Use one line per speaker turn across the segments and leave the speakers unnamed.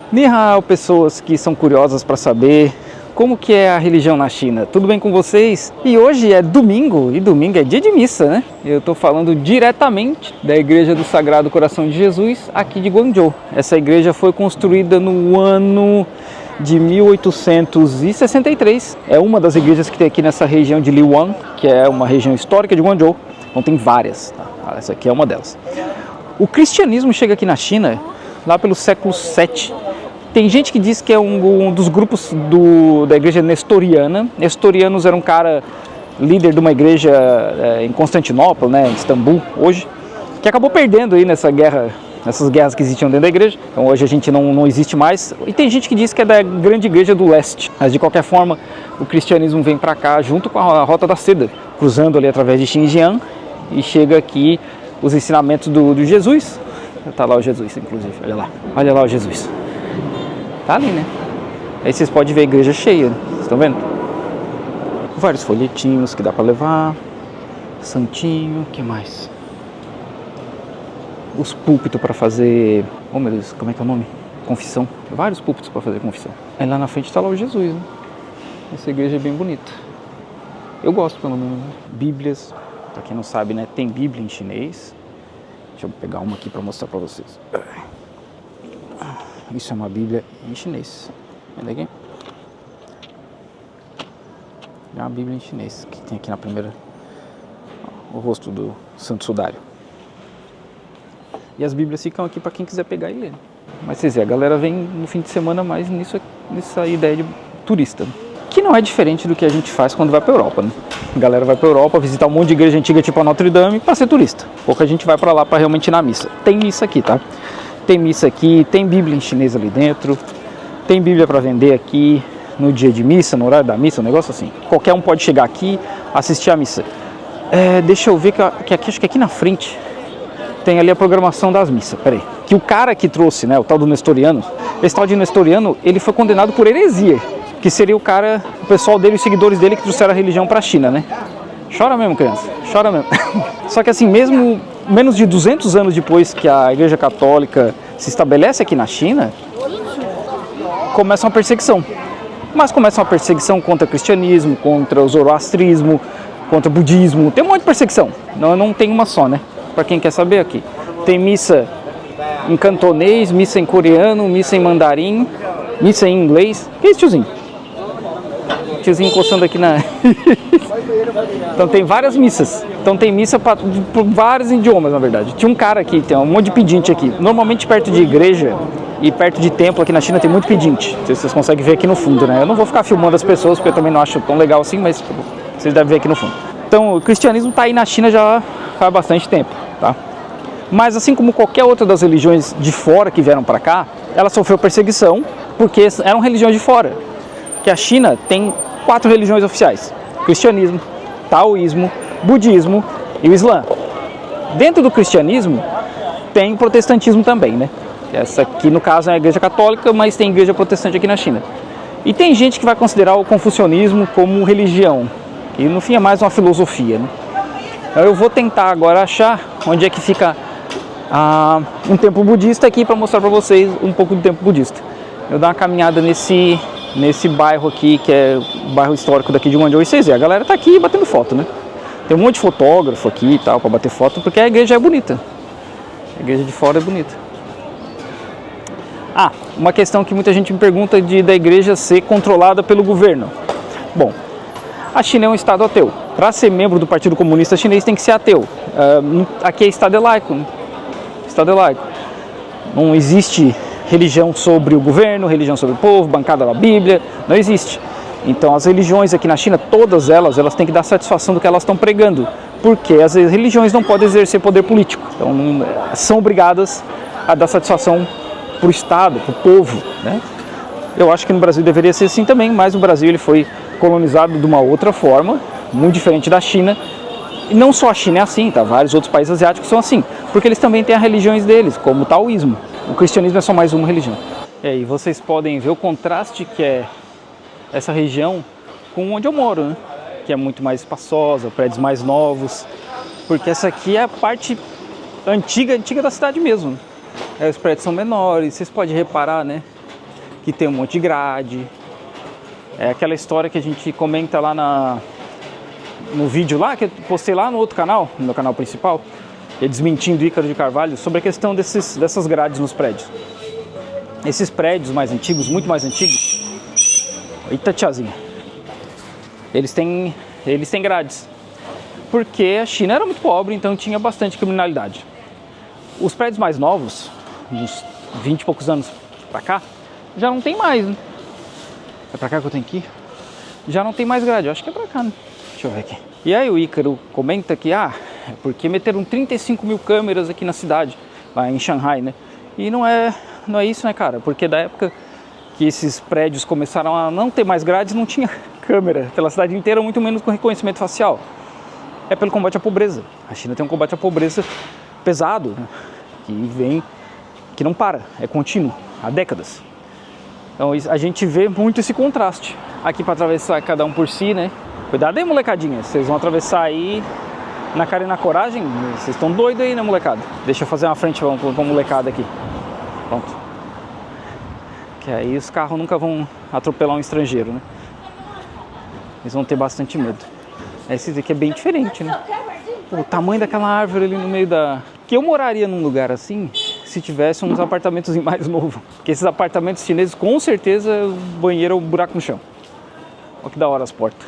Ni hao, pessoas que são curiosas para saber como que é a religião na China. Tudo bem com vocês? E hoje é domingo, e domingo é dia de missa, né? Eu estou falando diretamente da Igreja do Sagrado Coração de Jesus, aqui de Guangzhou. Essa igreja foi construída no ano de 1863. É uma das igrejas que tem aqui nessa região de Liwan, que é uma região histórica de Guangzhou. Então tem várias, tá? Essa aqui é uma delas. O cristianismo chega aqui na China lá pelo século VII. Tem gente que diz que é um dos grupos da igreja nestoriana. Nestorianos era um cara líder de uma igreja em Constantinopla, né, em Istambul, hoje, que acabou perdendo aí nessas guerras que existiam dentro da igreja. Então hoje a gente não existe mais. E tem gente que diz que é da grande igreja do leste. Mas de qualquer forma, o cristianismo vem para cá junto com a Rota da Seda, cruzando ali através de Xinjiang, e chega aqui os ensinamentos do Jesus. Tá lá o Jesus, inclusive, olha lá o Jesus. Tá ali, né? Aí vocês podem ver a igreja cheia, vocês estão vendo? Vários folhetinhos que dá pra levar. Santinho, o que mais? Os púlpitos para fazer... Oh meu Deus, como é que é o nome? Confissão. Vários púlpitos para fazer confissão. Aí lá na frente tá lá o Jesus, né? Essa igreja é bem bonita. Eu gosto, pelo menos. Bíblias, pra quem não sabe, né? Tem Bíblia em chinês. Deixa eu pegar uma aqui pra mostrar pra vocês. Isso é uma Bíblia em chinês. Olha aqui. É uma Bíblia em chinês que tem aqui na primeira, o rosto do Santo Sudário. E as Bíblias ficam aqui para quem quiser pegar e ler. Mas vocês veem, a galera vem no fim de semana mais nessa ideia de turista, né? Que não é diferente do que a gente faz quando vai para a Europa, né? A galera vai para a Europa visitar um monte de igreja antiga tipo a Notre Dame para ser turista. Pouca gente vai para lá para realmente ir na missa. Tem missa aqui, tá? Tem missa aqui, tem Bíblia em chinês ali dentro, tem Bíblia para vender aqui no dia de missa, no horário da missa, um negócio assim. Qualquer um pode chegar aqui, assistir a missa. Deixa eu ver que acho que aqui na frente tem ali a programação das missas. Peraí. Que o cara que trouxe, né, o tal do nestoriano, esse tal de nestoriano, ele foi condenado por heresia, que seria o pessoal dele, os seguidores dele que trouxeram a religião para a China, né? Chora mesmo, criança, chora mesmo. Só que assim, mesmo menos de 200 anos depois que a Igreja Católica se estabelece aqui na China, começa uma perseguição. Mas começa uma perseguição contra o cristianismo, contra o zoroastrismo, contra o budismo. Tem um monte de perseguição, não tem uma só, né? Para quem quer saber aqui. Tem missa em cantonês, missa em coreano, missa em mandarim, missa em inglês. Que é isso, tiozinho? Tiozinho encostando aqui na... Então tem várias missas. Então tem missa por vários idiomas, na verdade. Tinha um cara aqui, tem um monte de pedinte aqui. Normalmente perto de igreja e perto de templo aqui na China tem muito pedinte. Não sei se vocês conseguem ver aqui no fundo, né? Eu não vou ficar filmando as pessoas porque eu também não acho tão legal assim, mas vocês devem ver aqui no fundo. Então o cristianismo está aí na China já faz bastante tempo, tá? Mas assim como qualquer outra das religiões de fora que vieram para cá, ela sofreu perseguição porque eram religiões de fora. Que a China tem 4 religiões oficiais: cristianismo, taoísmo, budismo e o islã. Dentro do cristianismo tem o protestantismo também, né? Essa aqui no caso é a igreja católica, mas tem igreja protestante aqui na China. E tem gente que vai considerar o confucionismo como religião, e no fim é mais uma filosofia, né? Então eu vou tentar agora achar onde é que fica um templo budista aqui para mostrar para vocês um pouco do templo budista. Eu dar uma caminhada nesse bairro aqui, que é o bairro histórico daqui de Guangzhou, e vocês veem, a galera tá aqui batendo foto, né? Tem um monte de fotógrafo aqui e tal, para bater foto, porque a igreja é bonita. A igreja de fora é bonita. Uma questão que muita gente me pergunta da igreja ser controlada pelo governo. Bom, a China é um estado ateu. Para ser membro do Partido Comunista Chinês tem que ser ateu. Aqui é estado laico, né? Estado laico. Não existe religião sobre o governo, religião sobre o povo, bancada da Bíblia, não existe. Então as religiões aqui na China, todas elas têm que dar satisfação do que elas estão pregando, porque as religiões não podem exercer poder político, então são obrigadas a dar satisfação para o Estado, para o povo, né? Eu acho que no Brasil deveria ser assim também, mas o Brasil ele foi colonizado de uma outra forma, muito diferente da China. E não só a China é assim, tá? Vários outros países asiáticos são assim, porque eles também têm as religiões deles, como o taoísmo. O cristianismo é só mais uma religião. E aí vocês podem ver o contraste que é essa região com onde eu moro, né? Que é muito mais espaçosa, prédios mais novos, porque essa aqui é a parte antiga da cidade mesmo. Os prédios são menores, vocês podem reparar, né? que tem um monte de grade. É aquela história que a gente comenta lá no vídeo lá, que eu postei lá no outro canal, no meu canal principal, desmentindo Ícaro de Carvalho, sobre a questão dessas grades nos prédios. Esses prédios mais antigos, muito mais antigos, eita tiazinha, eles têm grades, porque a China era muito pobre, então tinha bastante criminalidade. Os prédios mais novos, uns 20 e poucos anos pra cá, já não tem mais, né? É pra cá que eu tenho que ir? Já não tem mais grade, eu acho que é pra cá, né? Deixa eu ver aqui. E aí o Ícaro comenta que, é porque meteram 35 mil câmeras aqui na cidade, lá em Shanghai, né? E não é isso, né, cara? Porque da época que esses prédios começaram a não ter mais grades, não tinha câmera pela cidade inteira, muito menos com reconhecimento facial. É pelo combate à pobreza. A China tem um combate à pobreza pesado, né? Que não para, é contínuo, há décadas. Então a gente vê muito esse contraste. Aqui para atravessar cada um por si, né? Cuidado aí, molecadinha, vocês vão atravessar aí na cara e na coragem, vocês estão doidos aí, né, molecada? Deixa eu fazer uma frente pra molecada aqui. Pronto. Que aí os carros nunca vão atropelar um estrangeiro, né? Eles vão ter bastante medo. Esse daqui é bem diferente, né? Pô, o tamanho daquela árvore ali no meio da... Que eu moraria num lugar assim se tivesse uns apartamentos mais novos. Porque esses apartamentos chineses, com certeza, o banheiro é um buraco no chão. Olha que da hora as portas.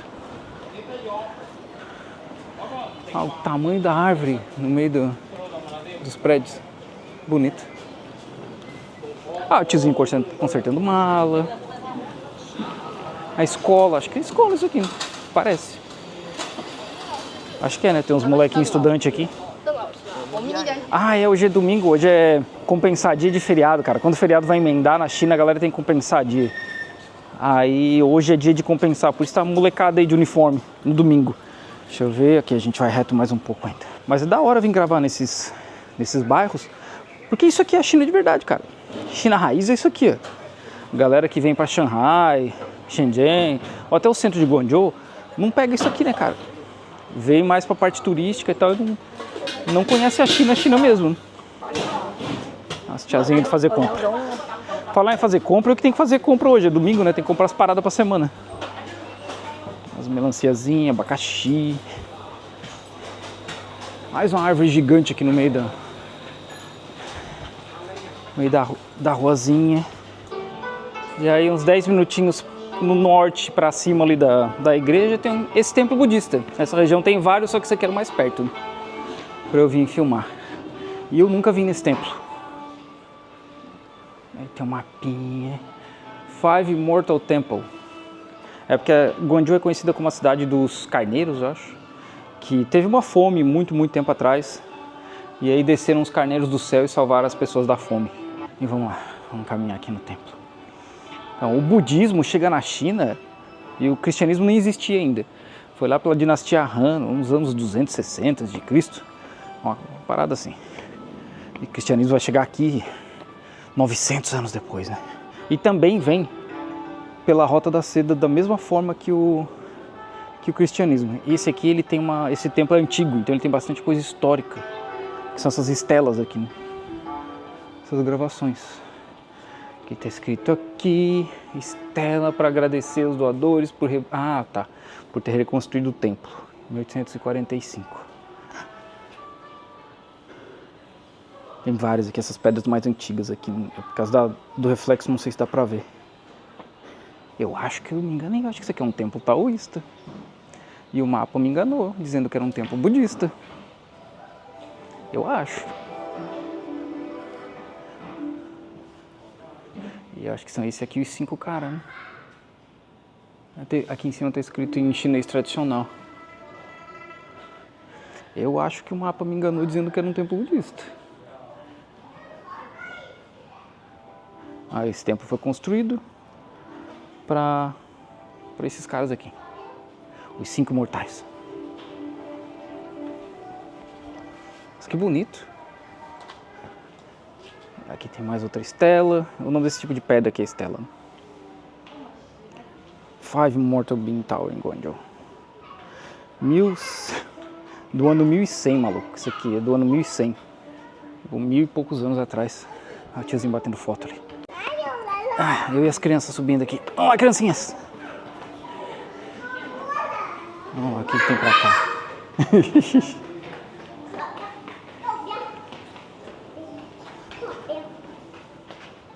Ah, o tamanho da árvore no meio dos prédios. Bonito. Ah, o tiozinho consertando mala. A escola, acho que é escola isso aqui, né? Parece. Acho que é, né? Tem uns molequinhos estudantes aqui. Ah, hoje é domingo, hoje é compensar dia de feriado, cara. Quando o feriado vai emendar na China, a galera tem que compensar dia. Aí hoje é dia de compensar, por isso tá molecada aí de uniforme no domingo. Deixa eu ver, aqui a gente vai reto mais um pouco ainda. Mas é da hora vir gravar nesses bairros, porque isso aqui é a China de verdade, cara. China raiz é isso aqui, ó. Galera que vem pra Shanghai, Shenzhen, ou até o centro de Guangzhou, não pega isso aqui, né, cara? Vem mais pra parte turística e tal, não conhece a China mesmo. As tiazinhas de fazer compra. Falar em fazer compra, eu que tenho que fazer compra hoje, é domingo, né? Tem que comprar as paradas pra semana. As melanciazinhas, abacaxi. Mais uma árvore gigante aqui no meio da ruazinha. E aí uns 10 minutinhos no norte pra cima ali da igreja tem esse templo budista. Essa região tem vários, só que esse aqui era mais perto, né? Pra eu vir filmar. E eu nunca vim nesse templo. Aí tem um mapinha. Five Immortal Temple. É porque Guangzhou é conhecida como a cidade dos carneiros, eu acho. Que teve uma fome muito tempo atrás. E aí desceram os carneiros do céu e salvaram as pessoas da fome. E vamos lá, vamos caminhar aqui no templo. Então, o budismo chega na China e o cristianismo nem existia ainda. Foi lá pela dinastia Han, nos anos 260 de Cristo. Uma parada assim. E o cristianismo vai chegar aqui 900 anos depois, né? E também vem pela Rota da Seda da mesma forma que o cristianismo. E esse aqui, ele tem esse templo é antigo, então ele tem bastante coisa histórica. Que são essas estelas aqui, né? Essas gravações. Que está escrito aqui, estela para agradecer os doadores por ter reconstruído o templo, em 1845. Tem várias aqui, essas pedras mais antigas aqui, por causa do reflexo, não sei se dá pra ver. Eu acho que eu me enganei, eu acho que isso aqui é um templo taoísta. E o mapa me enganou, dizendo que era um templo budista. Eu acho. E eu acho que são esse aqui os 5 caras, né? Aqui em cima está escrito em chinês tradicional. Eu acho que o mapa me enganou dizendo que era um templo budista. Esse templo foi construído para esses caras aqui. Os 5 mortais. Mas que bonito. Aqui tem mais outra estela. O nome desse tipo de pedra aqui é estela. Five Immortal Being Tower em Guangzhou. Do ano 1100, maluco. Isso aqui é do ano 1100. 1000 e poucos anos atrás. Olha o tiozinho batendo foto ali. Eu e as crianças subindo aqui. Vamos lá, criancinhas. Vamos lá, o que tem pra cá?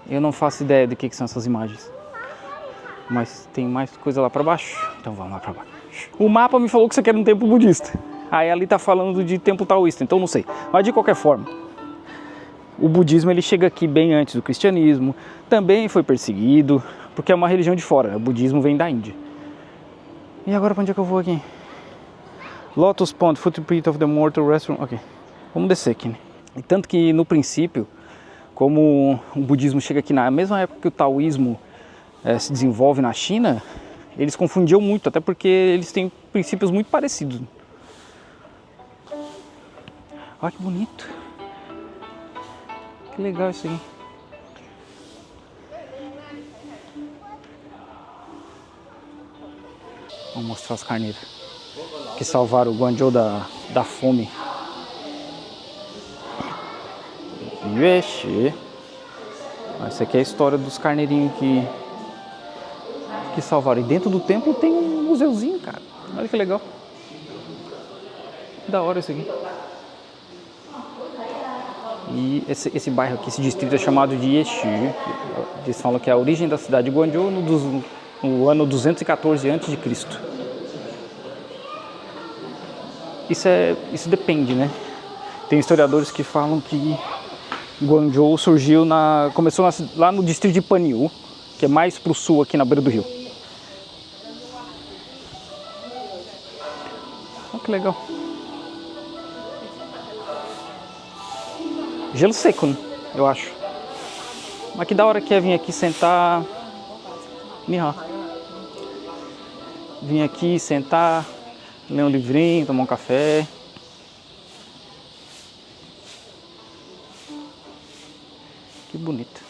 Eu não faço ideia do que são essas imagens. Mas tem mais coisa lá pra baixo. Então vamos lá pra baixo. O mapa me falou que isso aqui era um templo budista. Aí ali tá falando de templo taoísta, então não sei. Mas de qualquer forma, o budismo ele chega aqui bem antes do cristianismo. Também foi perseguido, porque é uma religião de fora. O budismo vem da Índia. E agora pra onde é que eu vou aqui? Lotus Pond, Footprint of the Mortal Restaurant. Ok, vamos descer aqui, né? E tanto que no princípio, como o budismo chega aqui na mesma época que o taoísmo se desenvolve na China, eles confundiam muito, até porque eles têm princípios muito parecidos. Olha que bonito. Que legal isso aí. Vou mostrar as carneiras que salvaram o Guangzhou da fome. Vixe. Essa aqui é a história dos carneirinhos que salvaram. E dentro do templo tem um museuzinho, cara. Olha que legal. Da hora isso aqui. E esse bairro aqui, esse distrito é chamado de Yexu. Eles falam que é a origem da cidade de Guangzhou no ano 214 a.C. Isso depende, né? Tem historiadores que falam que Guangzhou começou lá no distrito de Panyu, que é mais pro sul aqui na beira do rio. Olha que legal. Gelo seco, né? Eu acho. Mas que da hora que é vir aqui sentar. Vim aqui sentar, ler um livrinho, tomar um café. Que bonito.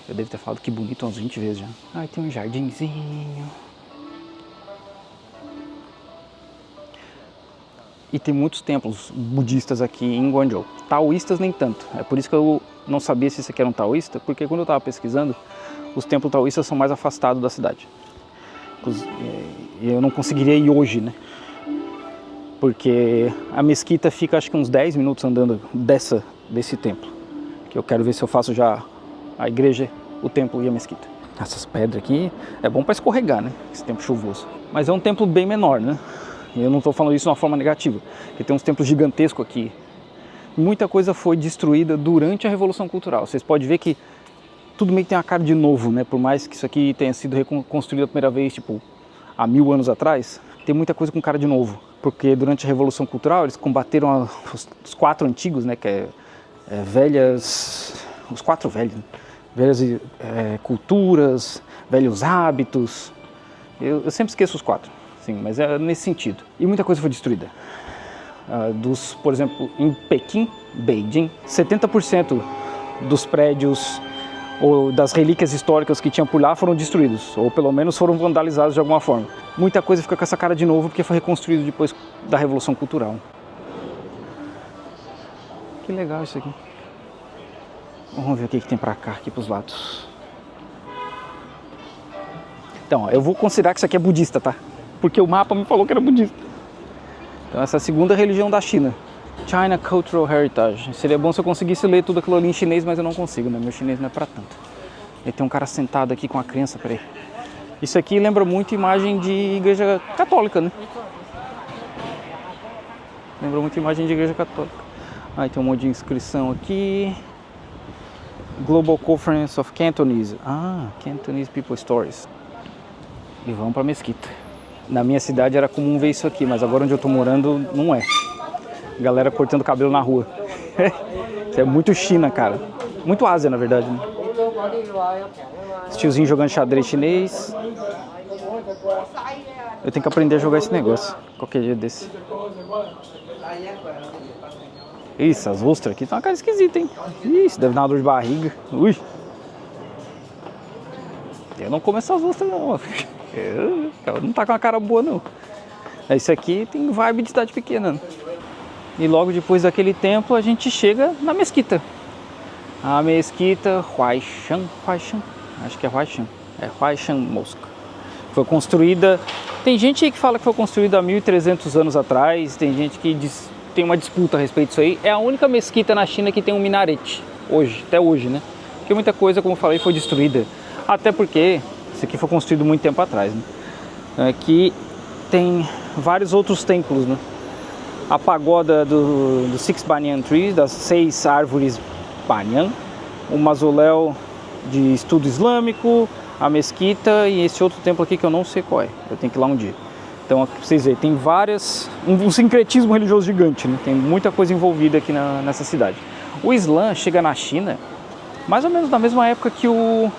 Eu devo ter falado que bonito umas 20 vezes já. Ai, tem um jardinzinho. E tem muitos templos budistas aqui em Guangzhou. Taoístas nem tanto. É por isso que eu não sabia se isso aqui era um taoísta, porque quando eu estava pesquisando, os templos taoístas são mais afastados da cidade. E eu não conseguiria ir hoje, né? Porque a mesquita fica acho que uns 10 minutos andando desse templo. Que eu quero ver se eu faço já a igreja, o templo e a mesquita. Essas pedras aqui é bom para escorregar, né? Esse tempo chuvoso. Mas é um templo bem menor, né? E eu não estou falando isso de uma forma negativa, porque tem uns templos gigantescos aqui. Muita coisa foi destruída durante a Revolução Cultural. Vocês podem ver que tudo meio que tem uma cara de novo, né? Por mais que isso aqui tenha sido reconstruído a primeira vez, tipo, há 1000 anos atrás, tem muita coisa com cara de novo. Porque durante a Revolução Cultural eles combateram os 4 antigos, né? Que é velhas... Os 4 velhos, né? Velhas culturas, velhos hábitos. Eu sempre esqueço os 4. Sim, mas é nesse sentido. E muita coisa foi destruída. Por exemplo, em Pequim, Beijing, 70% dos prédios ou das relíquias históricas que tinham por lá foram destruídos, ou pelo menos foram vandalizados de alguma forma. Muita coisa fica com essa cara de novo porque foi reconstruído depois da Revolução Cultural. Que legal isso aqui. Vamos ver o que tem pra cá, aqui pros lados. Então, ó, eu vou considerar que isso aqui é budista, tá? Porque o mapa me falou que era budista. Então essa é a segunda religião da China. China Cultural Heritage. Seria bom se eu conseguisse ler tudo aquilo ali em chinês, mas eu não consigo, né? Meu chinês não é pra tanto. E tem um cara sentado aqui com a criança, peraí. Isso aqui lembra muito imagem de igreja católica, né? Lembra muito imagem de igreja católica. Aí tem um monte de inscrição aqui. Global Conference of Cantonese. Cantonese People Stories. E vamos pra mesquita. Na minha cidade era comum ver isso aqui, mas agora onde eu tô morando não é. Galera cortando cabelo na rua. Isso é muito China, cara. Muito Ásia, na verdade, né? Esse tiozinho jogando xadrez chinês. Eu tenho que aprender a jogar esse negócio. Qualquer dia desse. Isso, as ostras aqui tá uma cara esquisita, hein? Isso, deve dar uma dor de barriga. Ui. Eu não como essas ostras, não. Não tá com uma cara boa, não. Esse aqui tem vibe de cidade pequena. E logo depois daquele templo a gente chega na mesquita. A mesquita Huaishan. Acho que é Huaishan. É Huaishan Mosque. Foi construída... Tem gente aí que fala que foi construída há 1.300 anos atrás. Tem gente que tem uma disputa a respeito disso aí. É a única mesquita na China que tem um minarete. Hoje, até hoje, né? Porque muita coisa, como eu falei, foi destruída. Até porque isso aqui foi construído muito tempo atrás, né? Aqui tem vários outros templos, né? A pagoda do Six Banyan Trees, das 6 árvores Banyan, o mausoléu de estudo islâmico, a mesquita e esse outro templo aqui que eu não sei qual é. Eu tenho que ir lá um dia. Então, aqui pra vocês verem, tem várias... um sincretismo religioso gigante, né? Tem muita coisa envolvida aqui nessa cidade. O Islã chega na China mais ou menos na mesma época que o...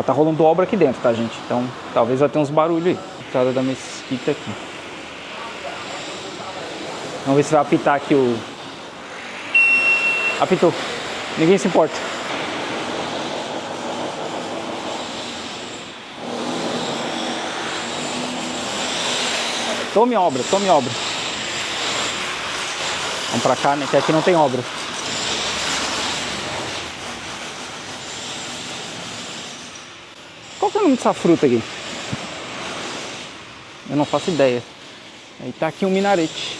Tá rolando obra aqui dentro, tá, gente? Então, talvez vai ter uns barulhos aí. Entrada da mesquita aqui. Vamos ver se vai apitar aqui o... Apitou. Ninguém se importa. Tome obra, tome obra. Vamos pra cá, né? Que aqui não tem obra. Qual que é o nome dessa fruta aqui? Eu não faço ideia. Aí tá aqui um minarete.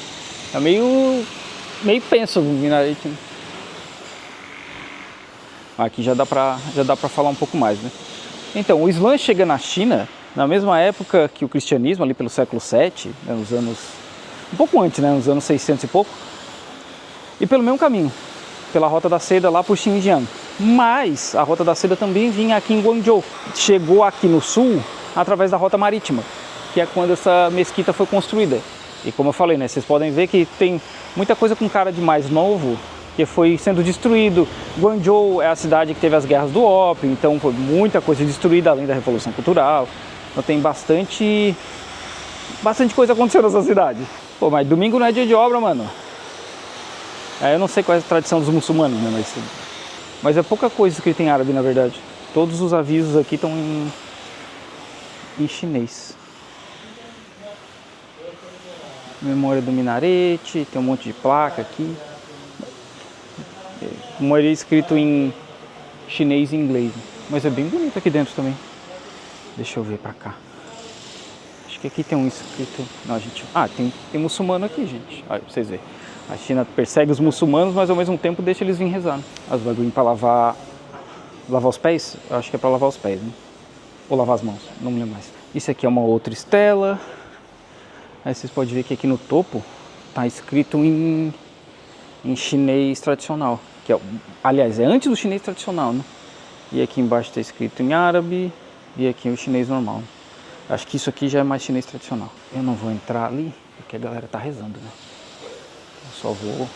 É meio penso o minarete, né? Aqui já dá pra falar um pouco mais, né? Então, o Islã chega na China na mesma época que o cristianismo, ali pelo século VII, né, nos anos... um pouco antes, né, nos anos 600 e pouco. E pelo mesmo caminho, pela Rota da Seda lá por Xinjiang. Mas a Rota da Seda também vinha aqui em Guangzhou. Chegou aqui no sul através da Rota Marítima, que é quando essa mesquita foi construída. E como eu falei, né, vocês podem ver que tem muita coisa com cara de mais novo que foi sendo destruído. Guangzhou é a cidade que teve as guerras do ópio, então foi muita coisa destruída além da Revolução Cultural. Então tem bastante coisa acontecendo nessa cidade. Pô, mas domingo não é dia de obra, mano. Eu não sei qual é a tradição dos muçulmanos, né, mas é pouca coisa escrita em árabe, na verdade. Todos os avisos aqui estão em chinês. Memória do minarete, tem um monte de placa aqui. A maioria escrito em chinês e inglês. Mas é bem bonito aqui dentro também. Deixa eu ver pra cá. Acho que aqui tem um escrito... Não, gente... Ah, tem muçulmano aqui, gente. Olha, pra vocês verem. A China persegue os muçulmanos, mas ao mesmo tempo deixa eles virem rezar. As bagulhinhas pra lavar os pés? Eu acho que é pra lavar os pés, né? Ou lavar as mãos, não me lembro mais. Isso aqui é uma outra estela. Aí vocês podem ver que aqui no topo tá escrito em chinês tradicional. Que é, aliás, é antes do chinês tradicional, né? E aqui embaixo tá escrito em árabe. E aqui o chinês normal. Acho que isso aqui já é mais chinês tradicional. Eu não vou entrar ali, porque a galera tá rezando, né? Eu só vou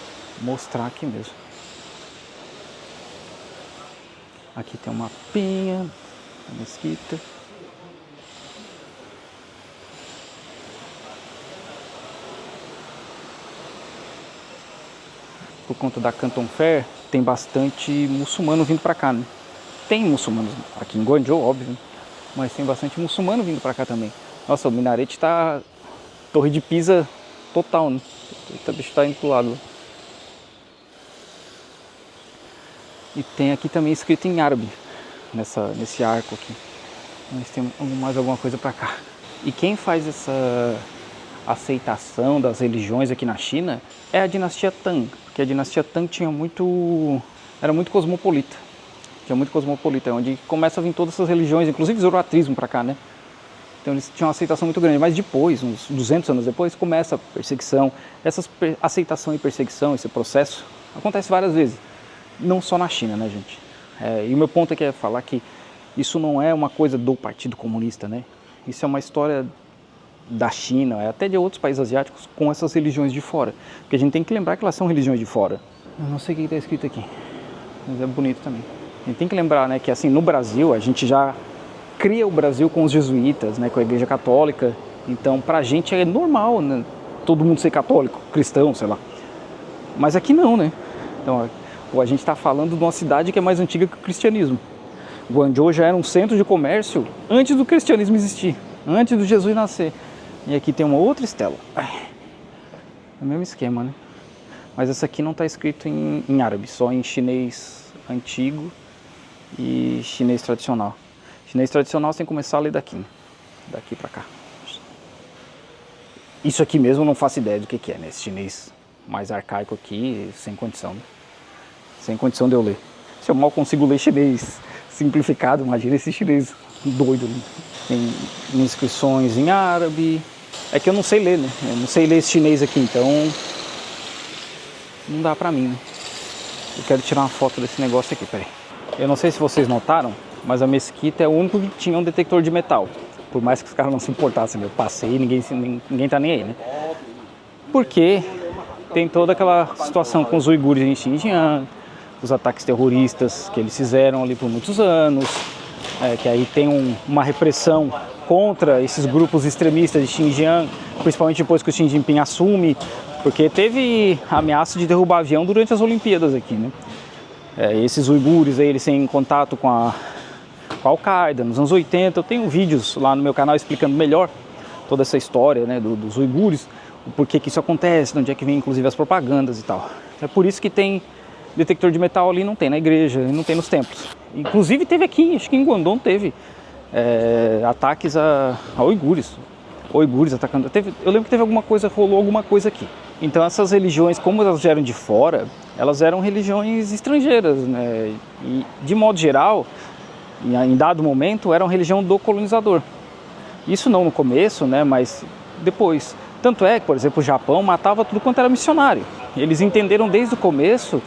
mostrar aqui mesmo. Aqui tem uma mapinha, uma mesquita. Por conta da Canton Fair, tem bastante muçulmano vindo pra cá, né? Tem muçulmanos aqui em Guangzhou, óbvio, né? Mas tem bastante muçulmano vindo pra cá também. Nossa, o minarete tá... Torre de Pisa total, né? O bicho tá indo pro lado. E tem aqui também escrito em árabe, nesse arco aqui. Mas tem mais alguma coisa pra cá. E quem faz essa aceitação das religiões aqui na China é a dinastia Tang. Porque a dinastia Tang era muito cosmopolita. Tinha muito cosmopolita, onde começa a vir todas essas religiões, inclusive o zoroatrismo pra cá, né? Então eles tinham uma aceitação muito grande, mas depois, uns 200 anos depois, começa a perseguição. Essa aceitação e perseguição, esse processo, acontece várias vezes. Não só na China, né, gente? E o meu ponto aqui é falar que isso não é uma coisa do Partido Comunista, né? Isso é uma história da China, até de outros países asiáticos, com essas religiões de fora. Porque a gente tem que lembrar que elas são religiões de fora. Eu não sei o que está escrito aqui, mas é bonito também. A gente tem que lembrar, né, que assim, no Brasil, a gente já cria o Brasil com os jesuítas, né, com a Igreja Católica. Então, pra gente é normal, né, todo mundo ser católico, cristão, sei lá. Mas aqui não, né? Então, a gente está falando de uma cidade que é mais antiga que o cristianismo. Guangzhou já era um centro de comércio antes do cristianismo existir, antes do Jesus nascer. E aqui tem uma outra estela. É o mesmo esquema, né? Mas essa aqui não está escrito em árabe, só em chinês antigo e chinês tradicional. Chinês tradicional você tem que começar a ler daqui, né? Daqui pra cá. Isso aqui mesmo eu não faço ideia do que é, né? Esse chinês mais arcaico aqui, sem condição, né? Sem condição de eu ler. Se eu mal consigo ler chinês simplificado, imagina esse chinês doido, né? Tem inscrições em árabe. É que eu não sei ler, né? Eu não sei ler esse chinês aqui, então não dá pra mim, né? Eu quero tirar uma foto desse negócio aqui, peraí. Eu não sei se vocês notaram, mas a mesquita é o único que tinha um detector de metal. Por mais que os caras não se importassem, eu passei e ninguém tá nem aí, né? Porque tem toda aquela situação com os uigures em Xinjiang, os ataques terroristas que eles fizeram ali por muitos anos, que aí tem uma repressão contra esses grupos extremistas de Xinjiang, principalmente depois que o Xi Jinping assume, porque teve ameaça de derrubar avião durante as Olimpíadas aqui, né? Esses uigures aí, eles têm contato com a Al-Qaeda nos anos 80, eu tenho vídeos lá no meu canal explicando melhor toda essa história, né, dos uigures, o porquê que isso acontece, de onde é que vem inclusive as propagandas e tal. É por isso que tem detector de metal ali, não tem na igreja, não tem nos templos. Inclusive teve aqui, acho que em Guangdong teve ataques a uigures atacando. Eu lembro que teve rolou alguma coisa aqui. Então essas religiões, como elas vieram de fora, elas eram religiões estrangeiras, né, e de modo geral, em dado momento, eram religião do colonizador. Isso não no começo, né, mas depois. Tanto é que, por exemplo, o Japão matava tudo quanto era missionário. Eles entenderam desde o começo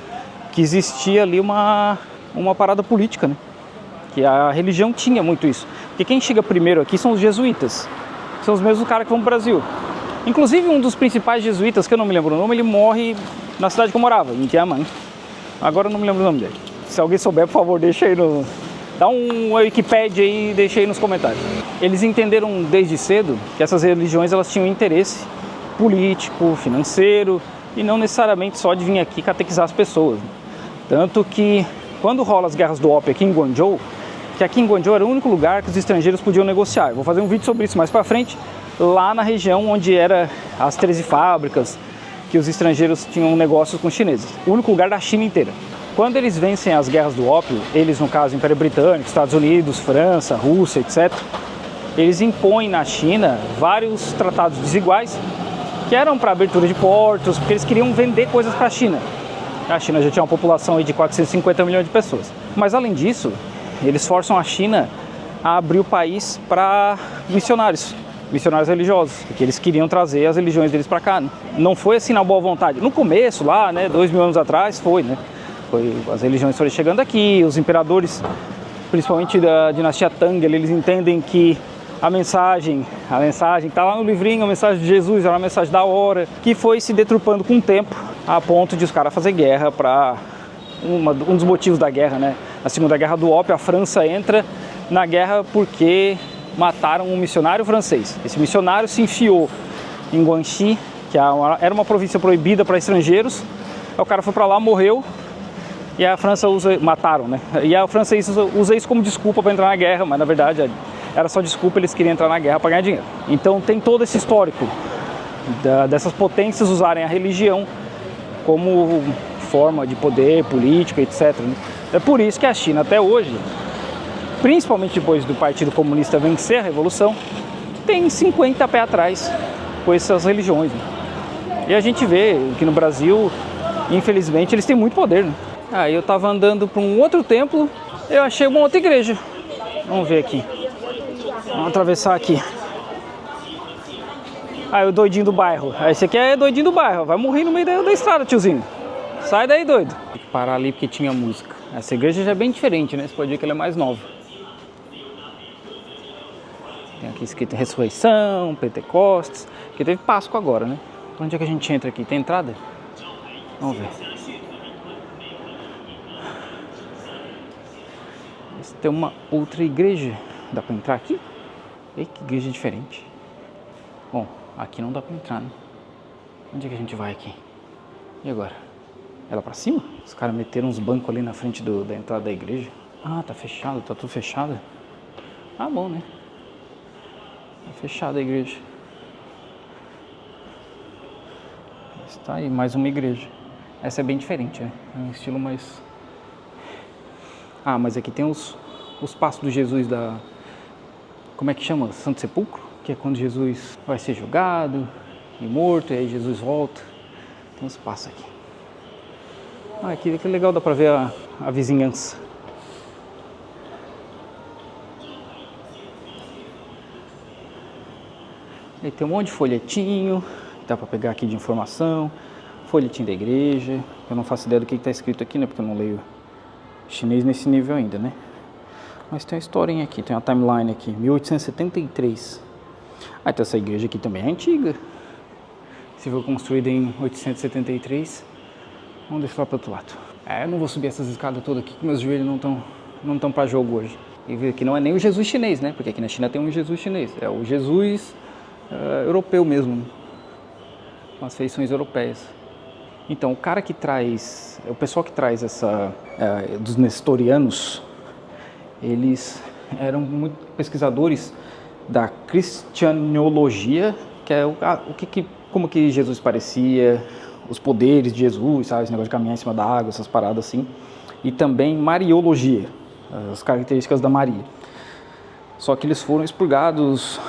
que existia ali uma parada política, né? Que a religião tinha muito isso. Porque quem chega primeiro aqui são os jesuítas. São os mesmos caras que vão para o Brasil. Inclusive um dos principais jesuítas, que eu não me lembro o nome, ele morre na cidade que eu morava, em Tiamat. Agora eu não me lembro o nome dele. Se alguém souber, por favor, deixa aí no... Dá um Wikipedia aí e deixa aí nos comentários. Eles entenderam desde cedo que essas religiões elas tinham interesse político, financeiro e não necessariamente só de vir aqui catequizar as pessoas. Tanto que quando rola as guerras do ópio aqui em Guangzhou, que aqui em Guangzhou era o único lugar que os estrangeiros podiam negociar. Eu vou fazer um vídeo sobre isso mais pra frente, lá na região onde eram as 13 fábricas, que os estrangeiros tinham negócios com os chineses. O único lugar da China inteira. Quando eles vencem as guerras do ópio, eles, no caso, Império Britânico, Estados Unidos, França, Rússia, etc., eles impõem na China vários tratados desiguais que eram para abertura de portos, porque eles queriam vender coisas para a China. A China já tinha uma população aí de 450 milhões de pessoas. Mas, além disso, eles forçam a China a abrir o país para missionários religiosos, porque eles queriam trazer as religiões deles para cá, né? Não foi assim na boa vontade. No começo, lá, né, 2000 anos atrás, foi, né? As religiões foram chegando aqui, os imperadores, principalmente da dinastia Tang, eles entendem que a mensagem que está lá no livrinho, a mensagem de Jesus, era uma mensagem da hora, que foi se deturpando com o tempo, a ponto de os caras fazer guerra para... Um dos motivos da guerra, né? Na Segunda Guerra do Ópio, a França entra na guerra porque mataram um missionário francês. Esse missionário se enfiou em Guangxi, que era uma província proibida para estrangeiros. O cara foi para lá, morreu. E a França mataram, né? E a França usa isso como desculpa para entrar na guerra, mas na verdade era só desculpa, eles queriam entrar na guerra para ganhar dinheiro. Então tem todo esse histórico dessas potências usarem a religião como forma de poder, política, etc. Né? É por isso que a China até hoje, principalmente depois do Partido Comunista vencer a Revolução, tem 50 pés atrás com essas religiões. Né? E a gente vê que no Brasil, infelizmente, eles têm muito poder, né? Aí eu tava andando para um outro templo, eu achei uma outra igreja. Vamos ver aqui. Vamos atravessar aqui. Aí o doidinho do bairro. Esse aqui é doidinho do bairro, vai morrer no meio da estrada, tiozinho. Sai daí, doido. Tem que parar ali porque tinha música. Essa igreja já é bem diferente, né? Você pode ver que ela é mais nova. Tem aqui escrito Ressurreição, Pentecostes. Aqui teve Páscoa agora, né? Onde é que a gente entra aqui? Tem entrada? Vamos ver. Tem uma outra igreja. Dá pra entrar aqui? Ei, que igreja diferente. Bom, aqui não dá pra entrar, né? Onde é que a gente vai aqui? E agora? É lá pra cima? Os caras meteram uns bancos ali na frente da entrada da igreja. Ah, tá fechado, tá tudo fechado. Ah, bom, né? Tá fechada a igreja. Está aí, mais uma igreja. Essa é bem diferente, né? É um estilo mais... Ah, mas aqui tem os passos do Jesus como é que chama? Santo Sepulcro, que é quando Jesus vai ser julgado e morto, e aí Jesus volta. Tem uns passos aqui. Aqui que legal, dá pra ver a vizinhança. Aí tem um monte de folhetinho, dá pra pegar aqui de informação. Folhetim da igreja. Eu não faço ideia do que está escrito aqui, né? Porque eu não leio chinês nesse nível ainda, né? Mas tem uma historinha aqui, tem uma timeline aqui, 1873. Então essa igreja aqui também é antiga. Se foi construída em 873. Vamos deixar lá para o outro lado. Eu não vou subir essas escadas todas aqui, que meus joelhos não estão para jogo hoje. E ver que não é nem o Jesus chinês, né? Porque aqui na China tem um Jesus chinês. É o Jesus europeu mesmo, com as feições europeias. Então, o pessoal que traz dos nestorianos, eles eram muito pesquisadores da cristianologia, que é como que Jesus parecia, os poderes de Jesus, sabe, esse negócio de caminhar em cima da água, essas paradas assim, e também mariologia, as características da Maria. Só que eles foram expurgados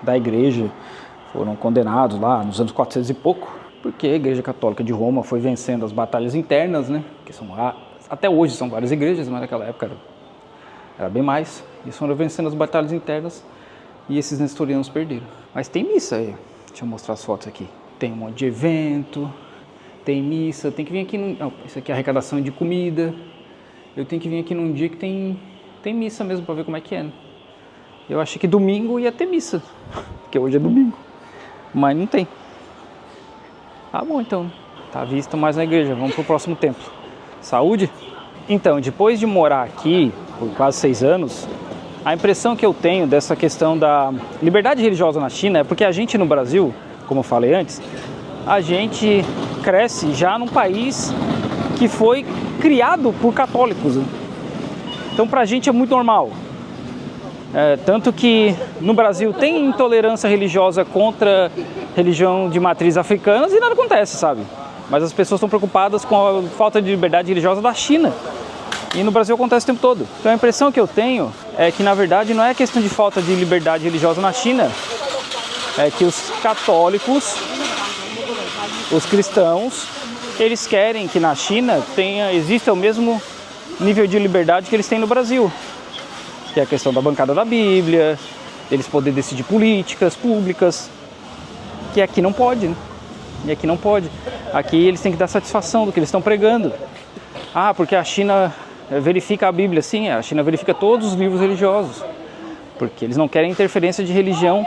da igreja, foram condenados lá nos anos 400 e pouco, porque a Igreja Católica de Roma foi vencendo as batalhas internas, né? Que até hoje são várias igrejas, mas naquela época era bem mais. Eles foram vencendo as batalhas internas e esses nestorianos perderam. Mas tem missa aí. Deixa eu mostrar as fotos aqui. Tem um monte de evento, tem missa. Tem que vir aqui isso aqui é arrecadação de comida. Eu tenho que vir aqui num dia que tem missa mesmo para ver como é que é, né? Eu achei que domingo ia ter missa, porque hoje é domingo, mas não tem. Tá bom então, tá visto mais na igreja, vamos pro próximo templo. Saúde? Então, depois de morar aqui por quase 6 anos, a impressão que eu tenho dessa questão da liberdade religiosa na China é porque a gente no Brasil, como eu falei antes, a gente cresce já num país que foi criado por católicos. Então pra gente é muito normal. Tanto que no Brasil tem intolerância religiosa contra religião de matriz africanas e nada acontece, sabe? Mas as pessoas estão preocupadas com a falta de liberdade religiosa da China. E no Brasil acontece o tempo todo. Então a impressão que eu tenho é que na verdade não é questão de falta de liberdade religiosa na China, é que os católicos, os cristãos, eles querem que na China exista o mesmo nível de liberdade que eles têm no Brasil. Que é a questão da bancada da Bíblia, eles poderem decidir políticas públicas, que aqui não pode, né? E aqui não pode. Aqui eles têm que dar satisfação do que eles estão pregando. Porque a China verifica a Bíblia. Sim, a China verifica todos os livros religiosos, porque eles não querem interferência de religião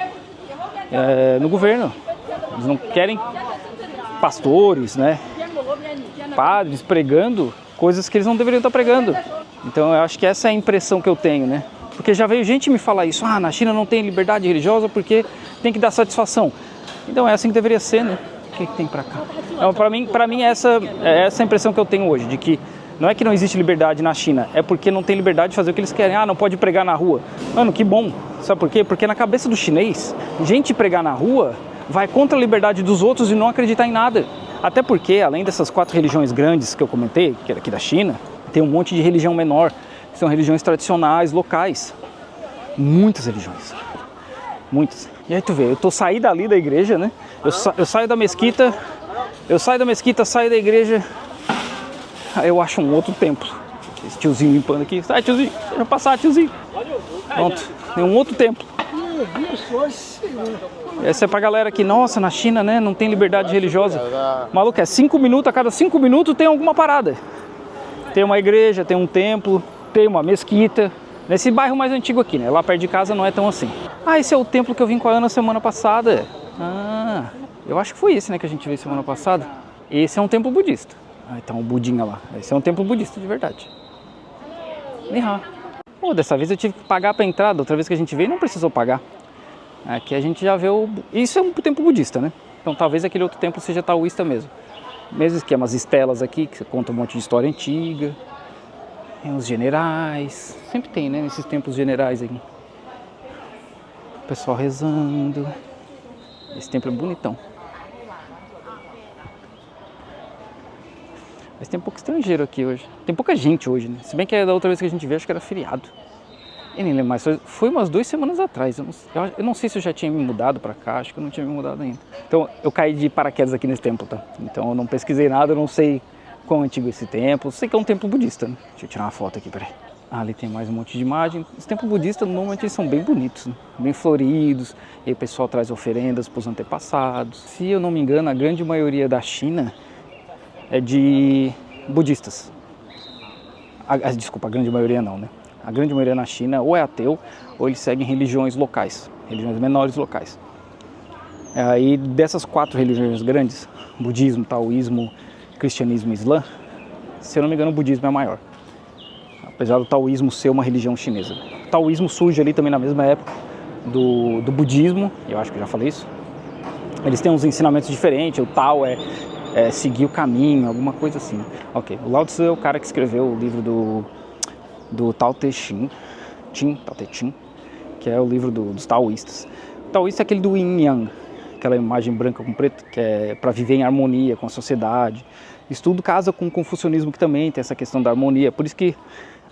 no governo. Eles não querem pastores, né? Padres pregando coisas que eles não deveriam estar pregando. Então eu acho que essa é a impressão que eu tenho, né? Porque já veio gente me falar isso, na China não tem liberdade religiosa porque tem que dar satisfação. Então é assim que deveria ser, né? O que tem pra cá? Então, pra mim essa é essa a impressão que eu tenho hoje, de que não é que não existe liberdade na China, é porque não tem liberdade de fazer o que eles querem. Não pode pregar na rua. Mano, que bom. Sabe por quê? Porque na cabeça do chinês, gente pregar na rua vai contra a liberdade dos outros e não acreditar em nada. Até porque, além dessas 4 religiões grandes que eu comentei, que é aqui da China, tem um monte de religião menor, que são religiões tradicionais, locais. Muitas religiões. Muitas. E aí tu vê, eu tô saindo dali da igreja, né? Eu saio da mesquita, saio da igreja, aí eu acho um outro templo. Esse tiozinho limpando aqui. Sai, tiozinho, deixa eu passar, tiozinho. Pronto, tem um outro templo. Essa é pra galera que, nossa, na China, né, não tem liberdade religiosa. Maluco, 5 minutos, a cada 5 minutos tem alguma parada. Tem uma igreja, tem um templo, tem uma mesquita. Nesse bairro mais antigo aqui, né? Lá perto de casa não é tão assim. Esse é o templo que eu vim com a Ana semana passada. Eu acho que foi esse, né, que a gente veio semana passada. Esse é um templo budista. Então o Budinha lá. Esse é um templo budista de verdade. Dessa vez eu tive que pagar pra entrada. Outra vez que a gente veio não precisou pagar. Aqui a gente já vê Isso é um templo budista, né? Então talvez aquele outro templo seja taoísta mesmo. Mesmo esquema, as estelas aqui, que conta um monte de história antiga. Tem os generais. Sempre tem, né? Nesses templos generais aqui. O pessoal rezando. Esse templo é bonitão. Mas tem pouco estrangeiro aqui hoje. Tem pouca gente hoje, né? Se bem que da outra vez que a gente veio, acho que era feriado. Eu nem lembro mais, foi umas 2 semanas atrás. Eu não sei se eu já tinha me mudado pra cá, acho que eu não tinha me mudado ainda. Então eu caí de paraquedas aqui nesse templo, tá? Então eu não pesquisei nada, eu não sei quão antigo é esse templo. Sei que é um templo budista, né? Deixa eu tirar uma foto aqui, peraí. Ah, ali tem mais um monte de imagem. Os templos budistas normalmente eles são bem bonitos, né? Bem floridos. E aí o pessoal traz oferendas para os antepassados. Se eu não me engano, a grande maioria da China é de budistas. Desculpa, a grande maioria não, né? A grande maioria na China ou é ateu ou eles seguem religiões locais, religiões menores locais. Aí dessas 4 religiões grandes, budismo, taoísmo, cristianismo e islã, se eu não me engano o budismo é maior. Apesar do taoísmo ser uma religião chinesa. O taoísmo surge ali também na mesma época do budismo, eu acho que eu já falei isso. Eles têm uns ensinamentos diferentes, o Tao é seguir o caminho, alguma coisa assim. Ok, o Lao Tzu é o cara que escreveu o livro do Tao Te Ching, Tao Te Ching, que é o livro dos taoístas. O taoísta é aquele do Yin Yang, aquela imagem branca com preto, que é para viver em harmonia com a sociedade. Isso tudo casa com o confucionismo, que também tem essa questão da harmonia. Por isso que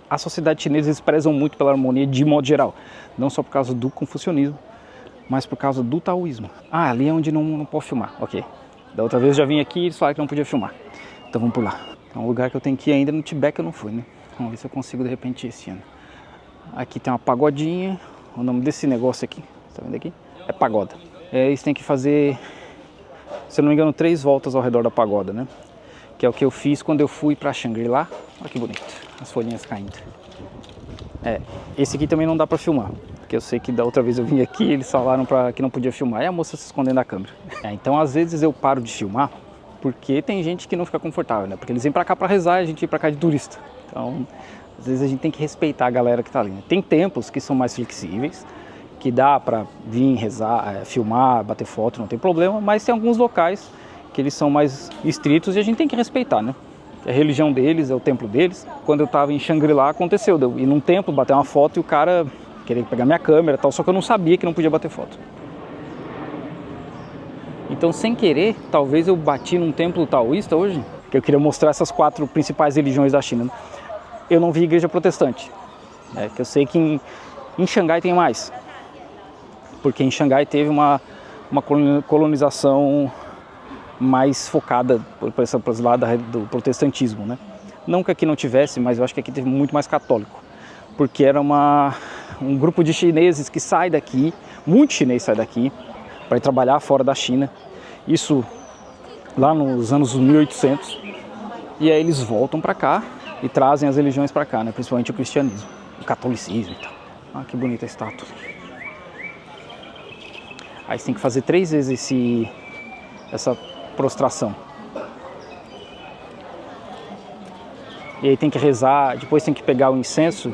a sociedade chinesa eles prezam muito pela harmonia de modo geral. Não só por causa do confucionismo, mas por causa do taoísmo. Ah, ali é onde não pode filmar, ok. Da outra vez eu já vim aqui e eles falaram que não podia filmar. Então vamos por lá. É um lugar que eu tenho que ir ainda no Tibete, que eu não fui, né? Vamos ver se eu consigo de repente ir esse ano. Aqui tem uma pagodinha. O nome desse negócio aqui, tá vendo aqui? É pagoda. Eles têm que fazer, se eu não me engano, 3 voltas ao redor da pagoda, né? Que é o que eu fiz quando eu fui pra Shangri-La. Olha que bonito, as folhinhas caindo. Esse aqui também não dá pra filmar, porque eu sei que da outra vez eu vim aqui e eles falaram que não podia filmar. E a moça se escondendo da câmera. Então às vezes eu paro de filmar, porque tem gente que não fica confortável, né? Porque eles vêm pra cá pra rezar e a gente vem pra cá de turista. Então, às vezes a gente tem que respeitar a galera que tá ali, né? Tem templos que são mais flexíveis, que dá pra vir rezar, filmar, bater foto, não tem problema. Mas tem alguns locais que eles são mais estritos e a gente tem que respeitar, né? É a religião deles, é o templo deles. Quando eu tava em Shangri-La, aconteceu, eu ir num templo, bater uma foto e o cara queria pegar minha câmera e tal, só que eu não sabia que não podia bater foto. Então, sem querer, talvez eu bati num templo taoísta hoje, que eu queria mostrar essas 4 principais religiões da China. Eu não vi igreja protestante, que eu sei que em Xangai tem mais, porque em Xangai teve uma colonização mais focada por esse lado do protestantismo, né? Não que aqui não tivesse, mas eu acho que aqui teve muito mais católico, porque era um grupo de chineses que sai daqui, muito chinês sai daqui, para ir trabalhar fora da China, isso lá nos anos 1800, e aí eles voltam para cá e trazem as religiões para cá, né? Principalmente o cristianismo, o catolicismo e tal. Ah, que bonita a estátua. Aí você tem que fazer 3 vezes essa prostração. E aí tem que rezar, depois tem que pegar o incenso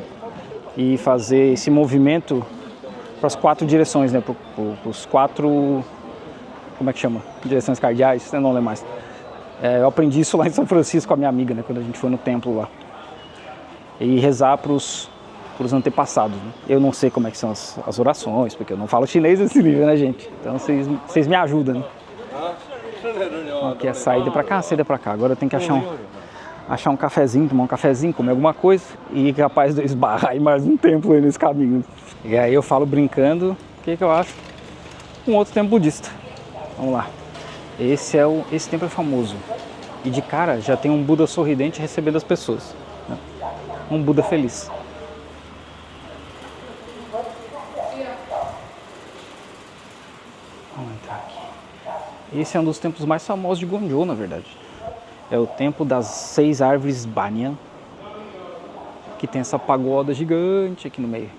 e fazer esse movimento para as 4 direções, né? Para os 4, como é que chama? Direções cardeais, eu não lembro mais. Eu aprendi isso lá em São Francisco com a minha amiga, né? Quando a gente foi no templo lá. E rezar para os antepassados, né? Eu não sei como é que são as orações, porque eu não falo chinês nesse nível, né, gente? Então vocês me ajudam, né? Aqui é a saída pra cá, a saída pra cá. Agora eu tenho que achar um cafezinho, tomar um cafezinho, comer alguma coisa e capaz de eu esbarrar em mais um templo aí nesse caminho. E aí eu falo brincando, o que eu acho? Um outro templo budista. Vamos lá. Esse templo é famoso. E de cara já tem um Buda sorridente recebendo as pessoas, né? Um Buda feliz. Vamos entrar aqui. Esse é um dos templos mais famosos de Guangzhou, na verdade. É o templo das 6 árvores Banyan, que tem essa pagoda gigante aqui no meio.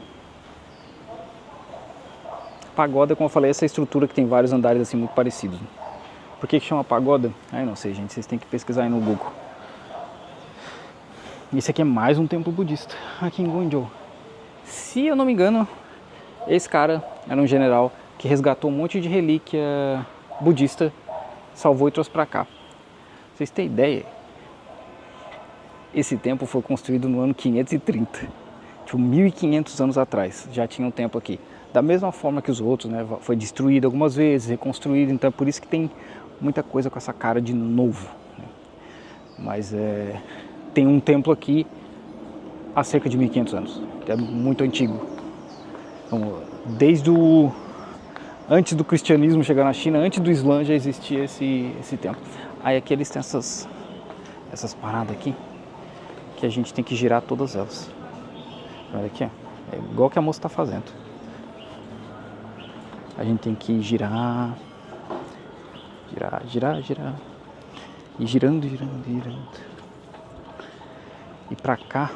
Pagoda, como eu falei, é essa estrutura que tem vários andares assim muito parecidos. Por que chama pagoda? Eu não sei, gente, vocês têm que pesquisar aí no Google. Esse aqui é mais um templo budista, aqui em Guangzhou. Se eu não me engano, esse cara era um general que resgatou um monte de relíquia budista, salvou e trouxe pra cá. Vocês têm ideia? Esse templo foi construído no ano 530, tipo 1500 anos atrás, já tinha um templo aqui. Da mesma forma que os outros, né? Foi destruído algumas vezes, reconstruído, então é por isso que tem muita coisa com essa cara de novo, né? Mas tem um templo aqui há cerca de 1500 anos, que é muito antigo. Então, antes do cristianismo chegar na China, antes do Islã já existia esse templo. Aí aqui eles têm essas paradas aqui, que a gente tem que girar todas elas. Olha aqui, ó. É igual que a moça está fazendo. A gente tem que girar. E girando. E pra cá.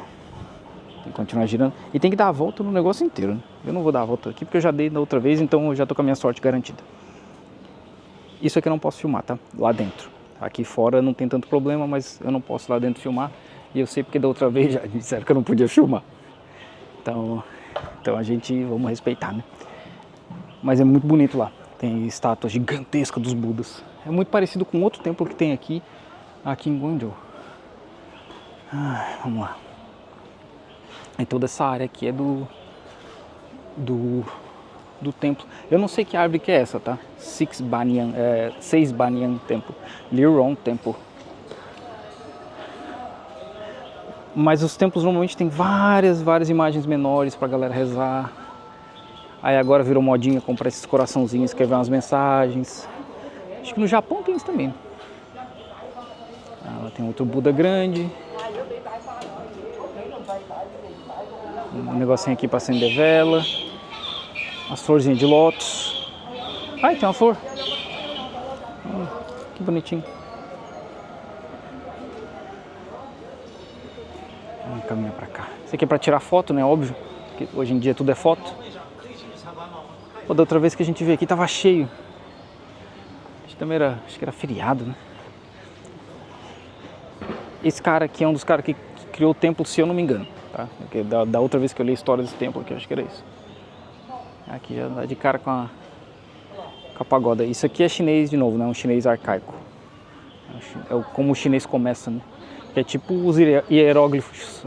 Tem que continuar girando. E tem que dar a volta no negócio inteiro, né? Eu não vou dar a volta aqui porque eu já dei da outra vez, então eu já tô com a minha sorte garantida. Isso aqui eu não posso filmar, tá? Lá dentro. Aqui fora não tem tanto problema, mas eu não posso lá dentro filmar. E eu sei porque da outra vez já disseram que eu não podia filmar. Então a gente, vamos respeitar, né? Mas é muito bonito lá. Tem estátuas gigantescas dos Budas. É muito parecido com outro templo que tem aqui em Guangzhou. Vamos lá. E toda essa área aqui é do templo. Eu não sei que árvore que é essa, tá? Six Banyan Temple. Liurong Temple. Mas os templos normalmente tem várias imagens menores pra galera rezar. Aí agora virou modinha comprar esses coraçãozinhos, escrever umas mensagens. Acho que no Japão tem isso também. Lá tem outro Buda grande. Um negocinho aqui pra acender vela. As florzinhas de lótus. Ai, tem uma flor. Que bonitinho. Vamos caminhar pra cá. Isso aqui é pra tirar foto, né? Óbvio. Porque hoje em dia tudo é foto. Pô, da outra vez que a gente veio aqui tava cheio. Acho que era feriado, né? Esse cara aqui é um dos caras que criou o templo, se eu não me engano, tá? Porque da outra vez que eu li a história desse templo aqui, eu acho que era isso. Aqui já dá de cara com a pagoda. Isso aqui é chinês de novo, né? Um chinês arcaico. É como o chinês começa, né? Que é tipo os hieróglifos.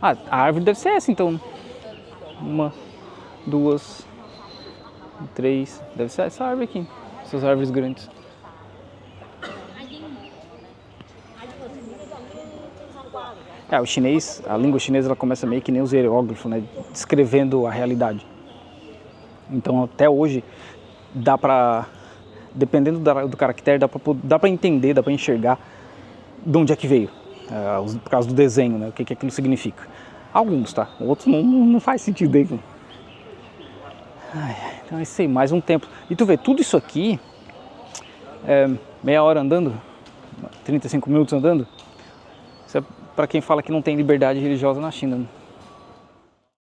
A árvore deve ser essa, então. 1, 2, 3. Deve ser essa árvore aqui. Essas árvores grandes. O chinês, a língua chinesa, ela começa meio que nem os hieróglifos, né? Descrevendo a realidade. Então até hoje dá pra, dependendo do caractere, dá pra entender, dá pra enxergar de onde é que veio. Por causa do desenho, né? O que aquilo significa. Alguns, tá? Outros não faz sentido aí. Então é isso aí, mais um templo. E tu vê, tudo isso aqui, meia hora andando, 35 minutos andando, isso é pra quem fala que não tem liberdade religiosa na China, né?